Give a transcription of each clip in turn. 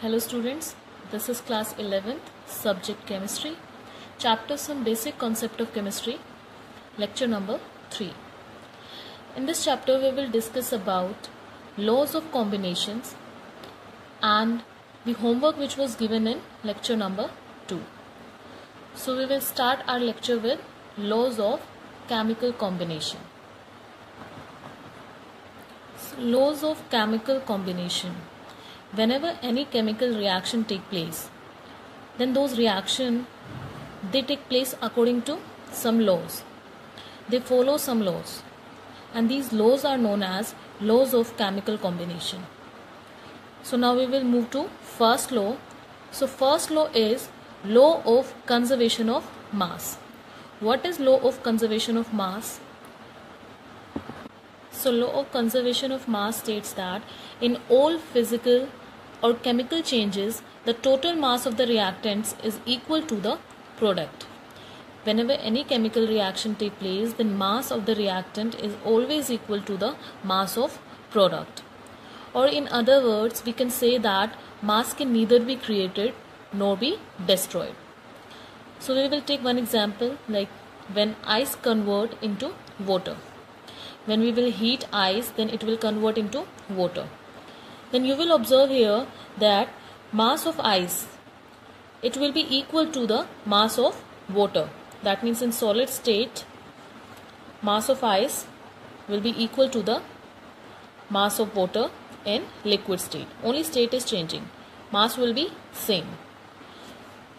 Hello students, this is class 11th, subject chemistry, chapter some basic concept of chemistry, lecture number 3. In this chapter we will discuss about laws of combinations and the homework which was given in lecture number 2. So we will start our lecture with laws of chemical combination. Laws of chemical combination. Whenever any chemical reaction take place, then those reaction they take place according to some laws. They follow some laws, and these laws are known as laws of chemical combination. So now we will move to first law. So first law is law of conservation of mass. What is law of conservation of mass? So law of conservation of mass states that in all physical or chemical changes, the total mass of the reactants is equal to the product. Whenever any chemical reaction takes place, then mass of the reactant is always equal to the mass of product. Or in other words, we can say that mass can neither be created nor be destroyed. So we will take one example, like when ice convert into water. When we will heat ice, then it will convert into water. Then you will observe here that mass of ice, it will be equal to the mass of water. That means in solid state, mass of ice will be equal to the mass of water in liquid state. Only state is changing. Mass will be same.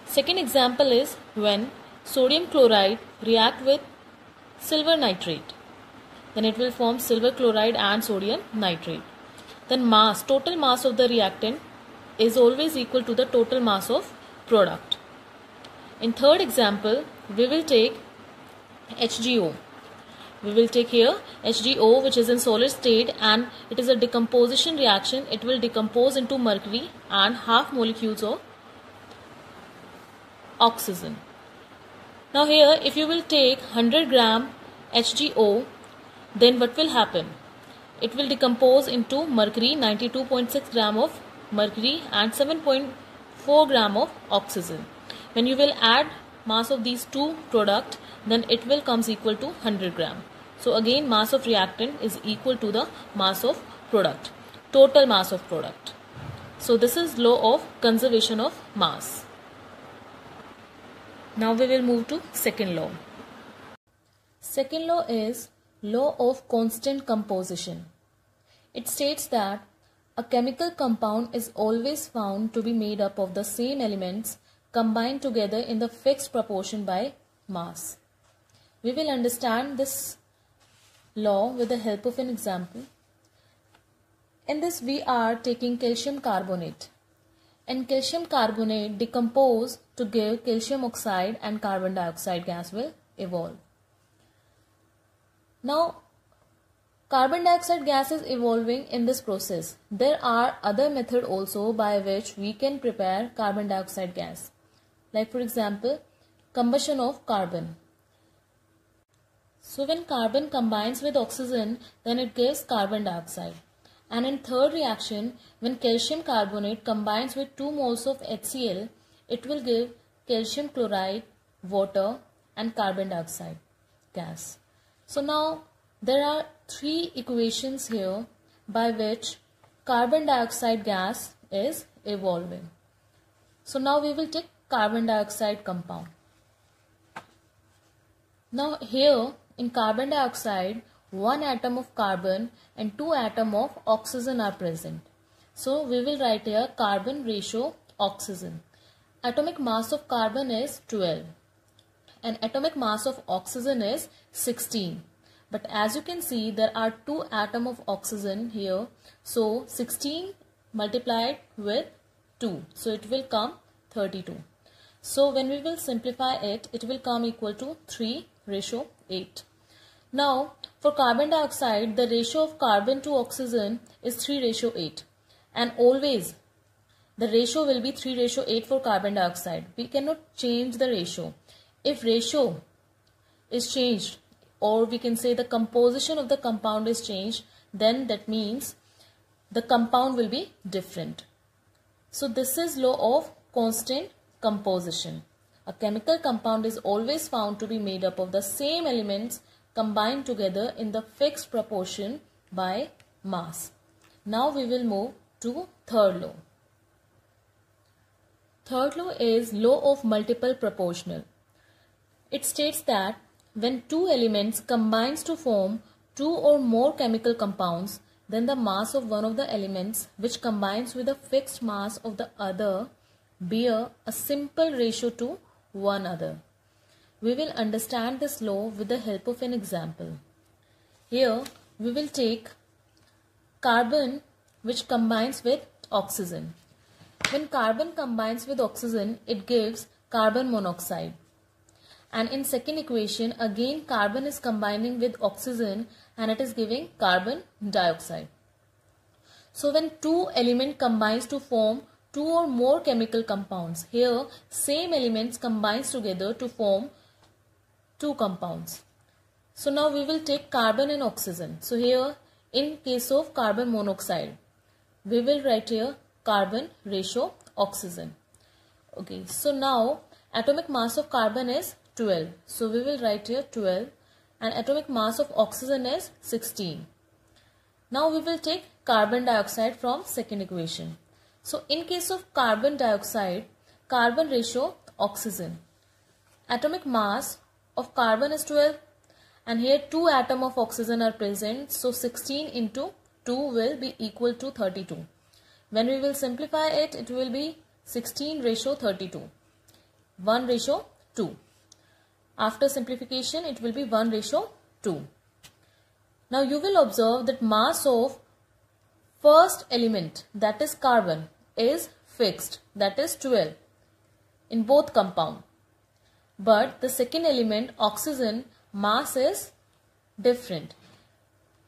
Second example is when sodium chloride react with silver nitrate. Then it will form silver chloride and sodium nitrate. Then mass, total mass of the reactant is always equal to the total mass of product. In third example, we will take HGO. We will take here HGO, which is in solid state, and it is a decomposition reaction. It will decompose into mercury and half molecules of oxygen. Now here, if you will take 100 gram HGO, then what will happen? It will decompose into mercury, 92.6 gram of mercury and 7.4 gram of oxygen. When you will add mass of these two products, then it will comes equal to 100 gram. So again, mass of reactant is equal to the mass of product, total mass of product. So this is law of conservation of mass. Now we will move to second law. Second law is law of constant composition. It states that a chemical compound is always found to be made up of the same elements combined together in the fixed proportion by mass. We will understand this law with the help of an example. In this we are taking calcium carbonate, and calcium carbonate decompose to give calcium oxide and carbon dioxide gas will evolve. Now, carbon dioxide gas is evolving in this process. There are other methods also by which we can prepare carbon dioxide gas. Like for example, combustion of carbon. So when carbon combines with oxygen, then it gives carbon dioxide. And in third reaction, when calcium carbonate combines with 2 moles of HCl, it will give calcium chloride, water and carbon dioxide gas. So now there are 3 equations here by which carbon dioxide gas is evolving. So now we will take carbon dioxide compound. Now here in carbon dioxide, 1 atom of carbon and 2 atoms of oxygen are present. So we will write here carbon ratio oxygen. Atomic mass of carbon is 12 and atomic mass of oxygen is 16. But as you can see, there are 2 atoms of oxygen here. So 16 multiplied with 2. So it will come 32. So when we will simplify it, it will come equal to 3:8. Now for carbon dioxide, the ratio of carbon to oxygen is 3:8. And always the ratio will be 3:8 for carbon dioxide. We cannot change the ratio. If ratio is changed, or we can say the composition of the compound is changed, then that means the compound will be different. So this is law of constant composition. A chemical compound is always found to be made up of the same elements combined together in the fixed proportion by mass. Now we will move to third law. Third law is law of multiple proportional. It states that when two elements combines to form two or more chemical compounds, then the mass of one of the elements which combines with the fixed mass of the other bear a simple ratio to one other. We will understand this law with the help of an example. Here we will take carbon which combines with oxygen. When carbon combines with oxygen, it gives carbon monoxide. And in second equation, again carbon is combining with oxygen and it is giving carbon dioxide. So when two elements combines to form two or more chemical compounds, here same elements combines together to form two compounds. So now we will take carbon and oxygen. So here in case of carbon monoxide, we will write here carbon ratio oxygen. Okay, so now atomic mass of carbon is 12. So we will write here 12 and atomic mass of oxygen is 16. Now we will take carbon dioxide from second equation. So in case of carbon dioxide, carbon ratio oxygen. Atomic mass of carbon is 12 and here 2 atoms of oxygen are present. So 16 into 2 will be equal to 32. When we will simplify it, it will be 16 ratio 32. 1 ratio 2. After simplification, it will be 1 ratio 2. Now you will observe that mass of first element, that is carbon, is fixed, that is 12 in both compound. But the second element, oxygen, mass is different.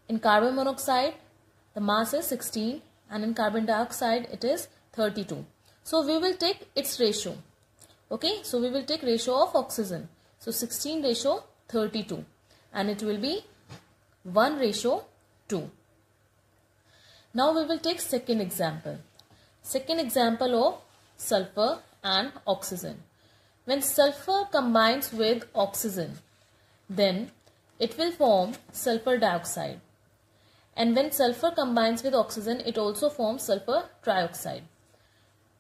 In carbon monoxide, the mass is 16 and in carbon dioxide it is 32. So we will take its ratio. Okay, so we will take ratio of oxygen. So 16 ratio 32 and it will be 1 ratio 2. Now we will take second example. Second example of sulfur and oxygen. When sulfur combines with oxygen, then it will form sulfur dioxide. And when sulfur combines with oxygen, it also forms sulfur trioxide.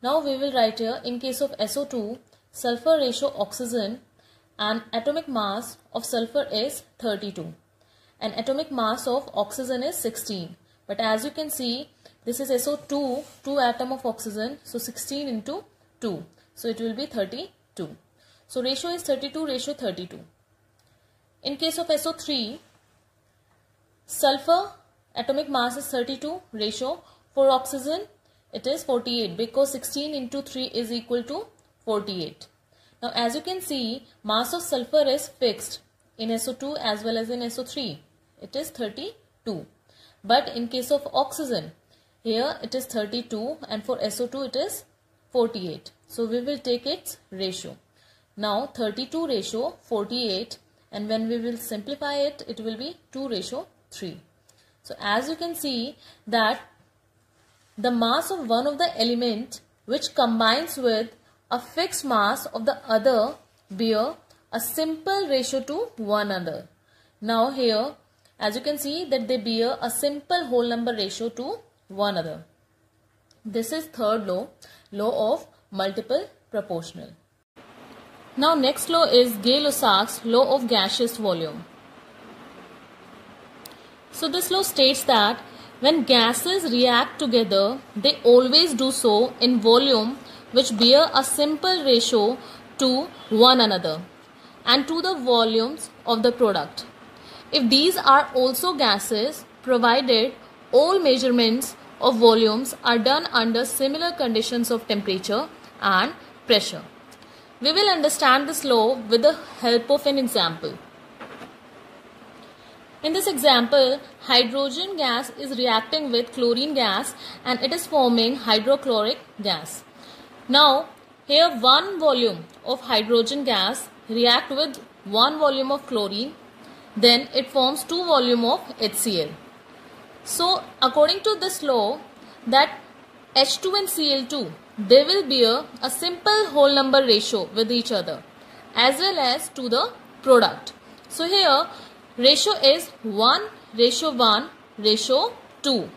Now we will write here in case of SO2, sulfur ratio oxygen and atomic mass of sulfur is 32 and atomic mass of oxygen is 16. But as you can see, this is SO2, 2 atoms of oxygen, so 16 into 2. So it will be 32. So ratio is 32 ratio 32. In case of SO3, sulfur atomic mass is 32 ratio. For oxygen, it is 48 because 16 into 3 is equal to 48. Now as you can see, mass of sulfur is fixed in SO2 as well as in SO3. It is 32. But in case of oxygen, here it is 32 and for SO2 it is 48. So we will take its ratio. Now 32 ratio 48 and when we will simplify it, it will be 2 ratio 3. So as you can see that the mass of one of the element which combines with a fixed mass of the other bear a simple ratio to one another. Now here as you can see that they bear a simple whole number ratio to one another. This is third law, law of multiple proportional. Now next law is Gay-Lussac's law of gaseous volume. So this law states that when gases react together, they always do so in volume which bear a simple ratio to one another and to the volumes of the product. If these are also gases, provided all measurements of volumes are done under similar conditions of temperature and pressure. We will understand this law with the help of an example. In this example, hydrogen gas is reacting with chlorine gas and it is forming hydrochloric gas. Now, here 1 volume of hydrogen gas react with 1 volume of chlorine, then it forms 2 volume of HCl. So, according to this law, that H2 and Cl2, they will bear a simple whole number ratio with each other as well as to the product. So here ratio is 1:1:2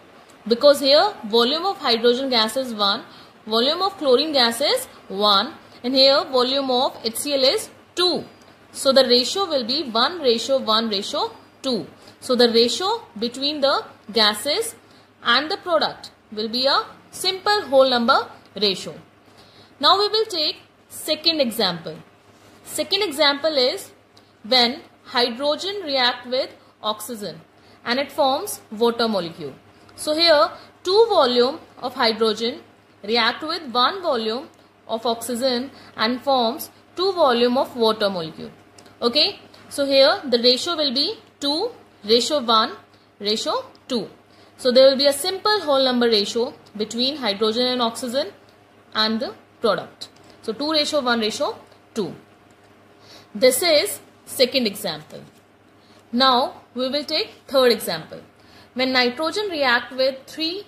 because here volume of hydrogen gas is 1, volume of chlorine gas is 1 and here volume of HCl is 2. So the ratio will be 1:1:2. So the ratio between the gases and the product will be a simple whole number ratio. Now we will take second example. Second example is when hydrogen react with oxygen and it forms water molecule. So here 2 volume of hydrogen react with 1 volume of oxygen and forms 2 volume of water molecule. Okay, so here the ratio will be 2:1:2. So there will be a simple whole number ratio between hydrogen and oxygen and the product. So 2:1:2. This is second example. Now we will take third example. When nitrogen react with 3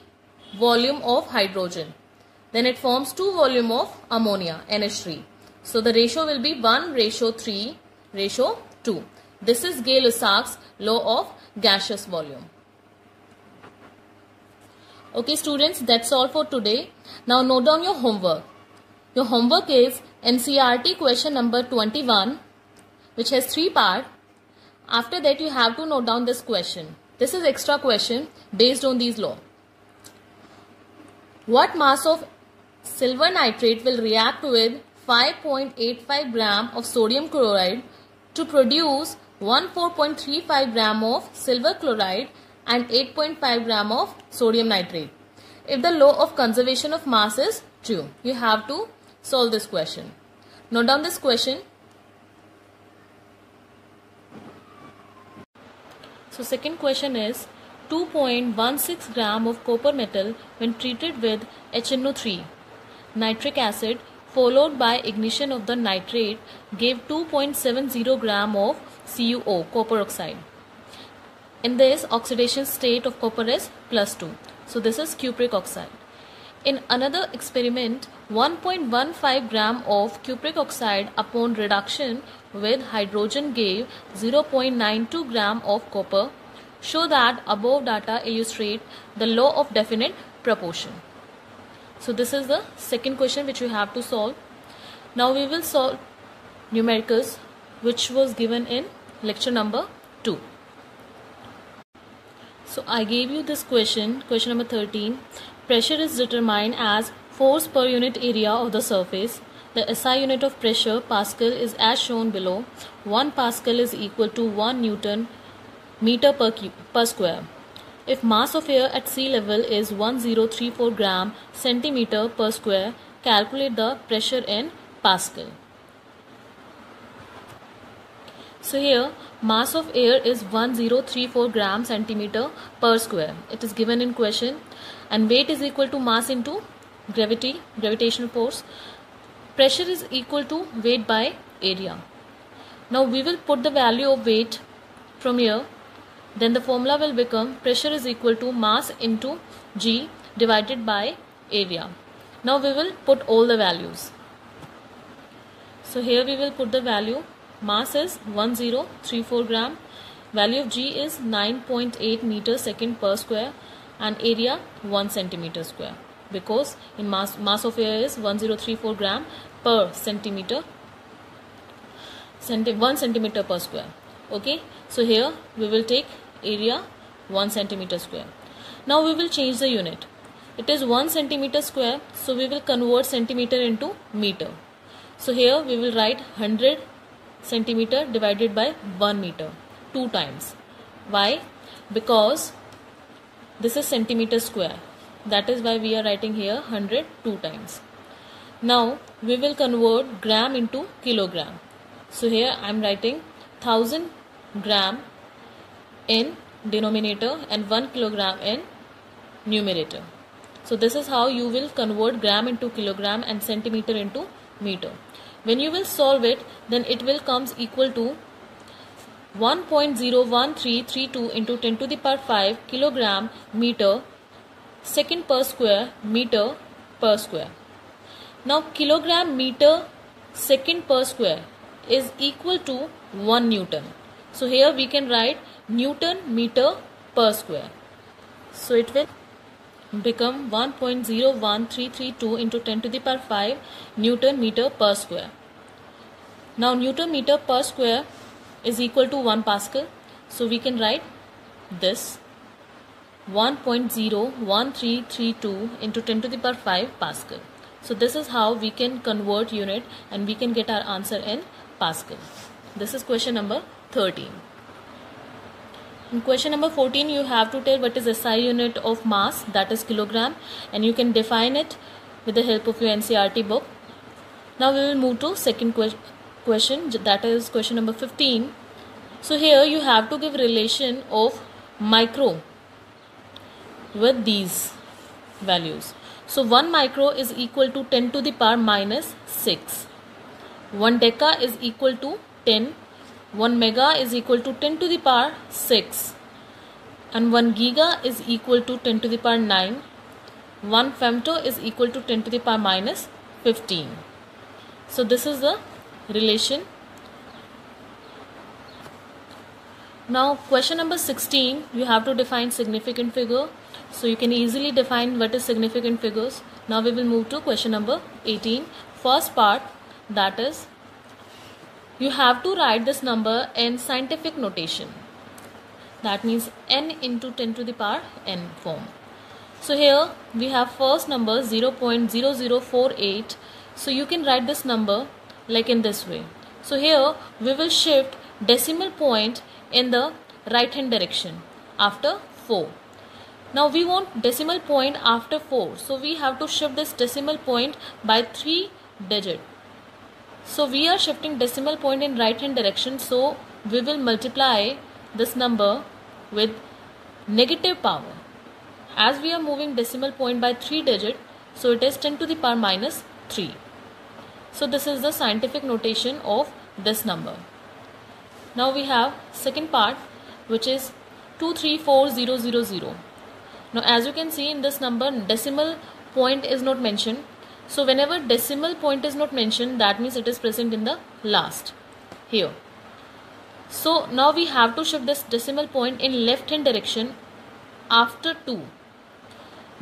volume of hydrogen, then it forms 2 volume of ammonia, NH3. So the ratio will be 1:3:2. This is Gay-Lussac's law of gaseous volume. Okay students, that's all for today. Now note down your homework. Your homework is NCERT question number 21, which has 3 parts. After that you have to note down this question. This is extra question based on these law. What mass of silver nitrate will react with 5.85 gram of sodium chloride to produce 14.35 gram of silver chloride and 8.5 gram of sodium nitrate if the law of conservation of mass is true? You have to solve this question. Note down this question. So second question is 2.16 gram of copper metal when treated with HNO3 nitric acid followed by ignition of the nitrate gave 2.70 gram of CuO, copper oxide. In this, oxidation state of copper is +2. So this is cupric oxide. In another experiment, 1.15 gram of cupric oxide upon reduction with hydrogen gave 0.92 gram of copper. Show that above data illustrate the law of definite proportion. So this is the second question which you have to solve. Now we will solve numericals which was given in lecture number 2. So I gave you this question number 13. Pressure is determined as force per unit area of the surface. The SI unit of pressure, Pascal, is as shown below. 1 Pascal is equal to 1 Newton meter per square. If mass of air at sea level is 1034 gram centimeter per square, calculate the pressure in Pascal. So here mass of air is 1034 gram centimeter per square. It is given in question, and weight is equal to mass into gravitational force. Pressure is equal to weight by area. Now we will put the value of weight from here. Then the formula will become pressure is equal to mass into G divided by area. Now we will put all the values. So here we will put the value. Mass is 1034 gram. Value of G is 9.8 meter second per square, and area 1 centimeter square, because in mass of air is 1034 gram per centimeter, 1 centimeter per square. Okay, so here we will take area 1 centimeter square. Now we will change the unit. It is 1 centimeter square, so we will convert centimeter into meter. So here we will write 100 centimeter divided by 1 meter 2 times. Why? Because this is centimeter square. That is why we are writing here 100 2 times. Now we will convert gram into kilogram. So here I am writing 1000 gram in denominator and 1 kilogram in numerator. So this is how you will convert gram into kilogram and centimeter into meter. When you will solve it, then it will comes equal to 1.01332 into 10 to the power 5 kilogram meter second per square meter per square. Now kilogram meter second per square is equal to 1 Newton. So here we can write Newton meter per square. So it will become 1.01332 into 10 to the power 5 Newton meter per square. Now Newton meter per square is equal to 1 Pascal. So we can write this 1.01332 into 10 to the power 5 Pascal. So this is how we can convert unit and we can get our answer in Pascal. This is question number 13. In question number 14, you have to tell what is SI unit of mass, that is kilogram, and you can define it with the help of your NCERT book. Now we will move to second question, that is question number 15. So here you have to give relation of micro with these values. So 1 micro is equal to 10 to the power minus 6. 1 deca is equal to 10. 1 mega is equal to 10 to the power 6. And 1 giga is equal to 10 to the power 9. 1 femto is equal to 10 to the power minus 15. So this is the relation. Now question number 16, you have to define significant figure. So you can easily define what is significant figures. Now we will move to question number 18. First part, that is, you have to write this number in scientific notation. That means n into 10 to the power n form. So here we have first number 0.0048. So you can write this number like in this way. So here we will shift decimal point in the right hand direction after 4. Now we want decimal point after 4. So we have to shift this decimal point by 3 digits. So we are shifting decimal point in right hand direction. So we will multiply this number with negative power. As we are moving decimal point by 3 digits, so it is 10 to the power minus 3. So this is the scientific notation of this number. Now we have second part, which is 234000. Now as you can see in this number, decimal point is not mentioned. So whenever decimal point is not mentioned, that means it is present in the last here. So now we have to shift this decimal point in left hand direction after 2.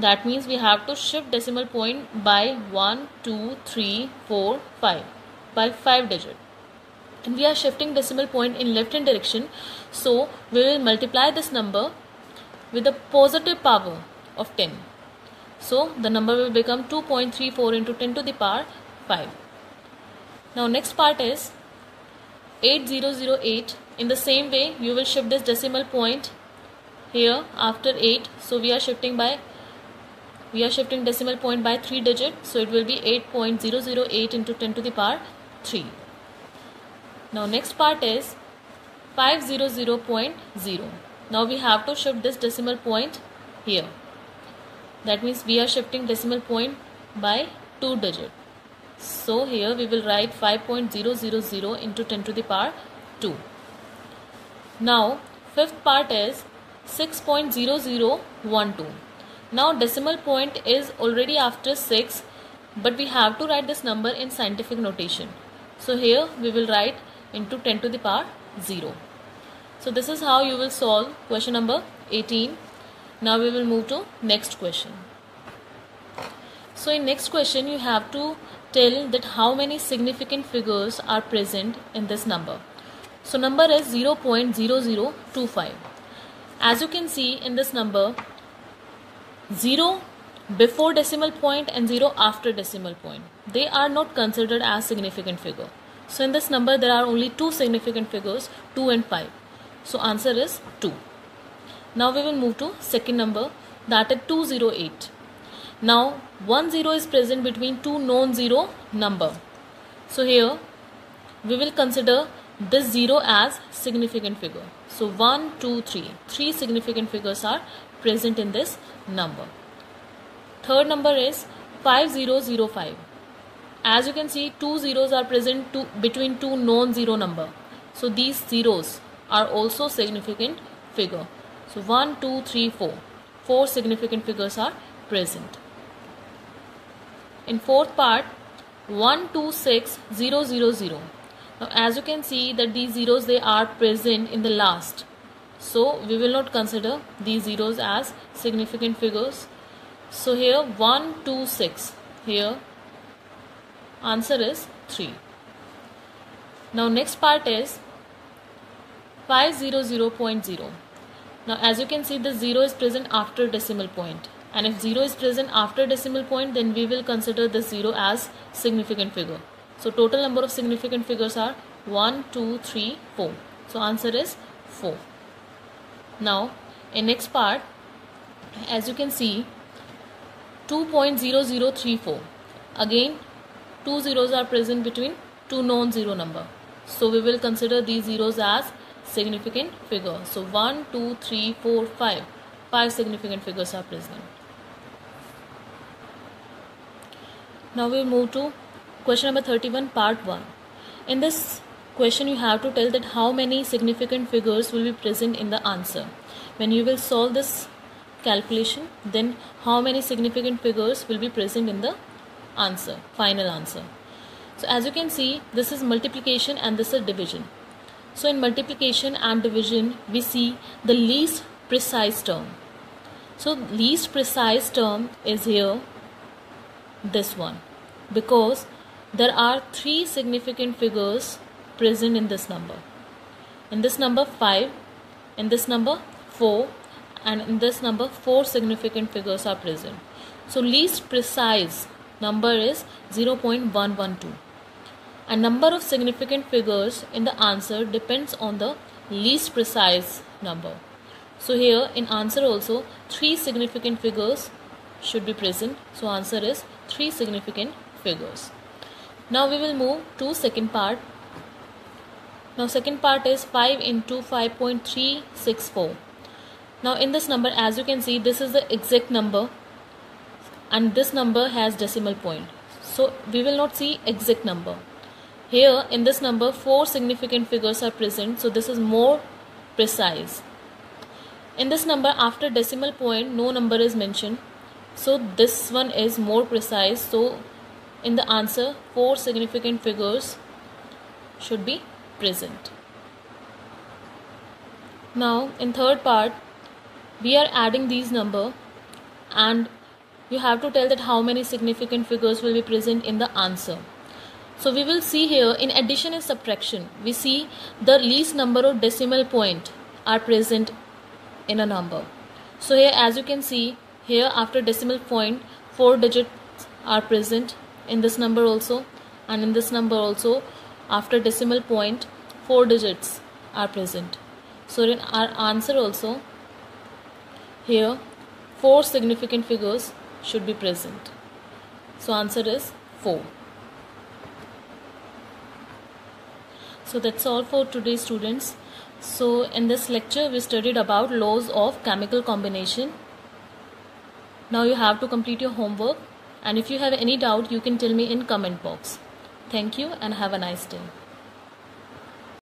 That means we have to shift decimal point by 1, 2, 3, 4, 5 by 5 digits. And we are shifting decimal point in left hand direction. So we will multiply this number with a positive power of 10. So the number will become 2.34 into 10 to the power 5. Now next part is 8008. In the same way, you will shift this decimal point here after 8. So we are shifting decimal point by 3 digits. So it will be 8.008 into 10 to the power 3. Now next part is 500.0. Now we have to shift this decimal point here. That means we are shifting decimal point by 2 digits. So here we will write 5.000 into 10 to the power 2. Now fifth part is 6.0012. Now decimal point is already after 6, but we have to write this number in scientific notation. So here we will write into 10 to the power 0. So this is how you will solve question number 18. Now we will move to next question. So in next question, you have to tell that how many significant figures are present in this number. So number is 0.0025. As you can see in this number, 0 before decimal point and 0 after decimal point, they are not considered as significant figure. So in this number there are only 2 significant figures, 2 and 5. So answer is 2. Now we will move to second number, that is 208. Now 10 is present between 2 non-zero number. So here we will consider this 0 as significant figure. So 1, 2, 3. 3 significant figures are present in this number. Third number is 5005. As you can see, 2 zeros are present between 2 non-zero number. So these zeros are also significant figure. So 1, 2, 3, 4. 4 significant figures are present. In fourth part, 126000. Now as you can see that these zeros, they are present in the last, so we will not consider these zeros as significant figures. So here 126, here answer is 3. Now next part is 500.0. Now as you can see, the 0 is present after decimal point, and if 0 is present after decimal point, then we will consider the 0 as significant figure. So total number of significant figures are 1, 2, 3, 4. So answer is 4. Now in next part, as you can see, 2.0034. Again, two zeros are present between two non-zero number. So we will consider these zeros as significant figure. So 1, 2, 3, 4, 5. 5 significant figures are present. Now we move to question number 31, part 1. In this question, you have to tell that how many significant figures will be present in the answer. When you will solve this calculation, then how many significant figures will be present in the answer, final answer. So as you can see, this is multiplication and this is division. So in multiplication and division, we see the least precise term. So least precise term is here, this one, because there are 3 significant figures present in this number. In this number 5, in this number 4, and in this number 4 significant figures are present. So least precise number is 0.112. And number of significant figures in the answer depends on the least precise number. So here in answer also 3 significant figures should be present. So answer is 3 significant figures. Now we will move to second part. Now second part is 5 into 5.364. Now in this number, as you can see, this is the exact number and this number has decimal point. So we will not see exact number. Here in this number 4 significant figures are present, so this is more precise. In this number, after decimal point, no number is mentioned, so this one is more precise. So in the answer, 4 significant figures should be present. Now in third part, we are adding these number and you have to tell that how many significant figures will be present in the answer. So we will see here in addition and subtraction, we see the least number of decimal point are present in a number. So here as you can see, here after decimal point 4 digits are present in this number also, and in this number also after decimal point 4 digits are present. So in our answer also, here 4 significant figures should be present. So answer is 4. So that's all for today, students. So in this lecture we studied about laws of chemical combination. Now you have to complete your homework, and if you have any doubt you can tell me in comment box. Thank you and have a nice day.